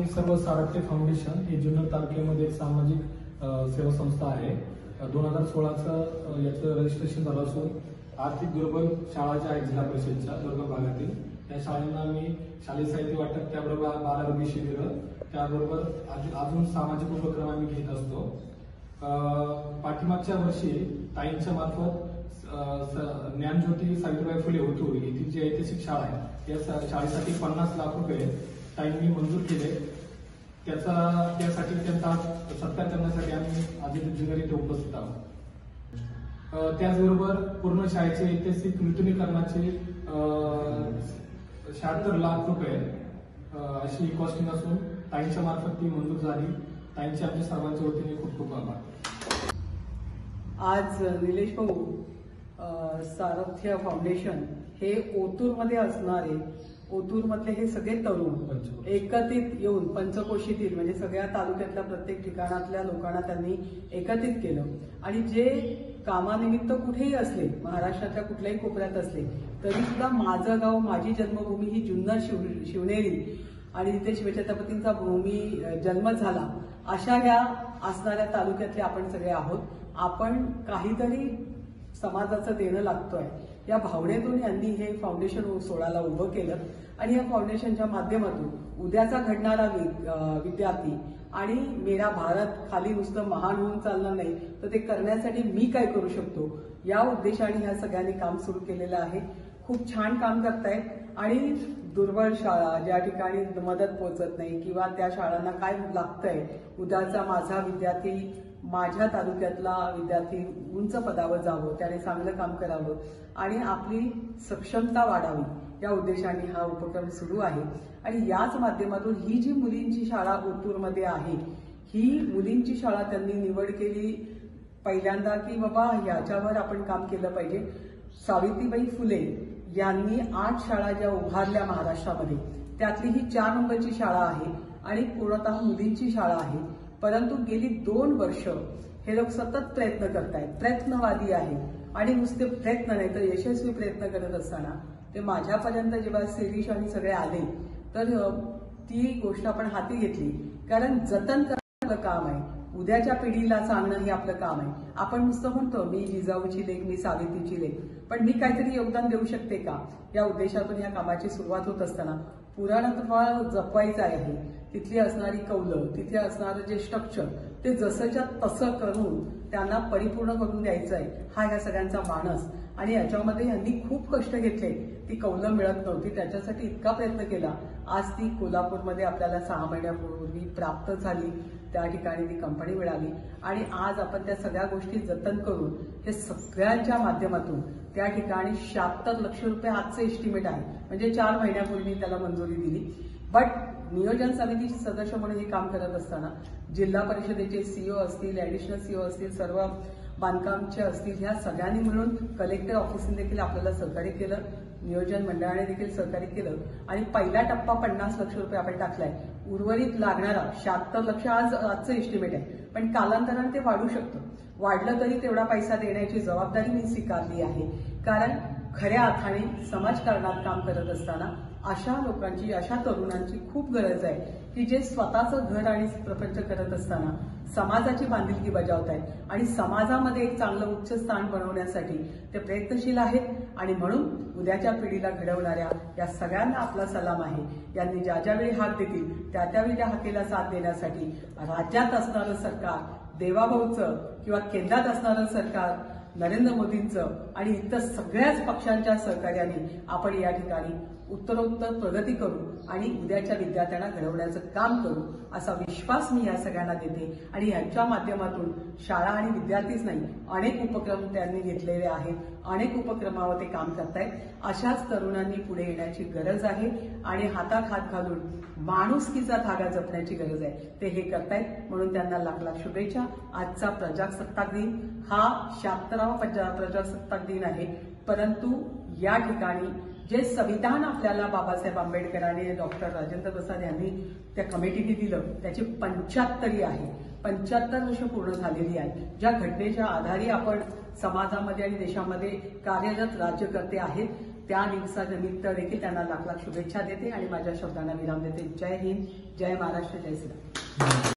आम्ही सर्व सारथ्य फाउंडेशन हे जुन्नर तालुक्यामध्ये एक सामाजिक सेवा संस्था आहे। 2016चं याचं रजिस्ट्रेशन झालं असून आर्थिक दुर्बल शाळा ज्या आहेत जिल्हा परिषदच्या दुर्गम भागातील त्या शाळांना आम्ही शालेय साहित्य वाटप, त्याबरोबर बालआरोग्य शिबिर, त्याबरोबर अजून सामाजिक उपक्रम आम्ही घेत असतो। पाठीमागच्या वर्षी ताईंच्या मार्फत ज्ञानज्योती सावित्रीबाई फुले ओतूर येथील जी ऐतिहासिक शाळा आहे या शाळेसाठी 50 लाख रुपये ताईंनी मंजूर केले। त्यासाठी त्यांचा सत्कार करण्यासाठी आम्ही आज जुन्नर येथे उपस्थित आहोत। त्याचबरोबर पूर्ण शाळेचे ऐतिहासिक नूतनीकरणाचे 76 लाख रुपये अशी कॉस्टिंग असून ताईंच्या मार्फत ती मंजूर झाली। ताईंचे आमच्या सर्वांच्या वतीने खूप खूप आभार। आज निलेश भाऊ सारथ्य फाउंडेशन हे ओतूरमध्ये असणारे ओतूरमधले हे सगळे तरुण एकत्रित येऊन पंचकोशीतील म्हणजे सगळ्या तालुक्यातल्या प्रत्येक ठिकाणातल्या लोकांना त्यांनी एकत्रित केलं आणि जे कामानिमित्त कुठेही असले, महाराष्ट्राच्या कुठल्याही कोपऱ्यात असले तरी सुद्धा माझं गाव माझी जन्मभूमी ही जुन्नर शिवनेरी आणि तिथे शिवछत्रपतींचा भूमी जन्म झाला अशा ह्या असणाऱ्या तालुक्यातले आपण सगळे आहोत। आपण काहीतरी समाजाचं देणं लागतोय या भावनेतून यांनी हे फाउंडेशन 16ला उभं केलं आणि या फाउंडेशनच्या माध्यमातून उद्याचा घडणारा विद्यार्थी आणि मेरा भारत खाली नुसतं महान होऊन चालणार नाही तर ते करण्यासाठी मी काय करू शकतो या उद्देशाने ह्या सगळ्यांनी काम सुरू केलेलं आहे। खूप छान काम करतायत आणि दुर्बल शाळा ज्या ठिकाणी मदत पोहोचत नाही किंवा त्या शाळांना काय लागतंय, उद्याचा माझा विद्यार्थी माझ्या तालुक्यातला विद्यार्थी उंच पदावर जावं, त्याने चांगलं काम करावं आणि आपली सक्षमता वाढावी या उद्देशाने हा उपक्रम सुरू आहे। आणि याच माध्यमातून ही जी मुलींची शाळा ओतूरमध्ये आहे ही मुलींची शाळा त्यांनी निवड केली पहिल्यांदा की बाबा याच्यावर आपण काम केलं पाहिजे। सावित्रीबाई फुले यांनी 8 शाळा ज्या उभारल्या महाराष्ट्रामध्ये त्यातली ही 4 नंबरची शाळा आहे आणि पूर्णतः मुलींची शाळा आहे। परंतु गेली 2 वर्ष हे लोक सतत प्रयत्न करतायत, प्रयत्नवादी आहे आणि नुसते प्रयत्न नाही तर यशस्वी प्रयत्न करत असताना ते माझ्यापर्यंत जेव्हा शिरीष आणि सगळे आले तर ती गोष्ट आपण हाती घेतली कारण जतन करणं आपलं काम आहे, उद्याच्या पिढीला सांगणं हे आपलं काम आहे। आपण नुसतं म्हणतो मी जिजाऊची लेक, मी सावित्रीची लेक, पण मी काहीतरी योगदान देऊ शकते का या उद्देशातून या कामाची सुरुवात होत असताना पुराणत्व जपवायचं आहे। तिथली असणारी कौलं, तिथे असणारं जे स्ट्रक्चर ते जसंच्या तसं करून त्यांना परिपूर्ण करून द्यायचं आहे हा ह्या सगळ्यांचा मानस आणि याच्यामध्ये यांनी खूप कष्ट घेतले। ती कौलं मिळत नव्हती त्याच्यासाठी इतका प्रयत्न केला, आज ती कोल्हापूरमध्ये आपल्याला 6 महिन्यापूर्वी प्राप्त झाली, त्या ठिकाणी ती कंपनी मिळाली आणि आज आपण त्या सगळ्या गोष्टी जतन करून हे सगळ्यांच्या माध्यमातून त्या ठिकाणी 76 लक्ष रुपये आजचं एस्टिमेट आहे म्हणजे 4 महिन्यापूर्वी त्याला मंजुरी दिली। बट नियोजन समितीचे सदस्य म्हणून हे काम करत असताना जिल्हा परिषदेचे सीईओ असतील, ऍडिशनल सीईओ असतील, सर्व बांधकामचे असतील, ह्या सगळ्यांनी मिळून कलेक्टर ऑफिसने देखील आपल्याला सहकार्य केलं, नियोजन मंडळाने देखील सहकार्य केलं आणि पहिला टप्पा 50 लक्ष रुपये आपण टाकलाय। उर्वरित लागणारा 76 लक्ष आजचं एस्टिमेट आहे पण कालांतराने ते वाढू शकतं, वाढलं तरी तेवढा पैसा देण्याची जबाबदारी मी स्वीकारली आहे कारण खऱ्या अर्थाने समाजकारणात काम करत असताना अशा लोकांची, अशा तरुणांची खूप गरज आहे की जे स्वतःचं घर आणि प्रपंच करत असताना समाजाची बांधिलकी बजावत आहेत आणि समाजामध्ये एक चांगलं उच्च स्थान बनवण्यासाठी ते प्रयत्नशील आहेत आणि म्हणून उद्याच्या पिढीला घडवणाऱ्या या सगळ्यांना आपला सलाम आहे। यांनी ज्या ज्यावेळी हाक देतील त्या त्यावेळी त्या हाकेला साथ देण्यासाठी राज्यात असणारं सरकार देवाभाऊचं किंवा केंद्रात असणारं सरकार नरेंद्र मोदींचं आणि इतर सगळ्याच पक्षांच्या सहकार्याने आपण या ठिकाणी उत्तरोत्तर प्रगती करू आणि उद्याच्या विद्यार्थ्यांना घडवण्याचं काम करू असा विश्वास मी या सगळ्यांना देते आणि यांच्या माध्यमातून शाळा आणि विद्यार्थीच नाही अनेक उपक्रम त्यांनी घेतलेले आहेत, अनेक उपक्रमावर ते काम करतायत। अशाच तरुणांनी पुढे येण्याची गरज आहे आणि हातात हात घालून माणुसकीचा धागा जपण्याची गरज आहे, ते हे करतायत म्हणून त्यांना लाख लाख शुभेच्छा। आजचा प्रजासत्ताक दिन हा 76वा प्रजासत्ताक दिन आहे परंतु या ठिकाणी जे संविधान आपल्याला बाबासाहेब आंबेडकरांनी, डॉक्टर राजेंद्र प्रसाद यांनी त्या कमिटीने दिलं त्याची 75वी आहे, 75 वर्ष पूर्ण झालेली आहेत। ज्या घटनेच्या आधारे आपण समाजामध्ये आणि देशामध्ये कार्यरत राज्यकर्ते आहेत त्या दिवसानिमित्त देखील त्यांना लाख लाख शुभेच्छा देते आणि माझ्या शब्दांना विराम देते. जय हिंद, जय महाराष्ट्र, जय श्रीराम.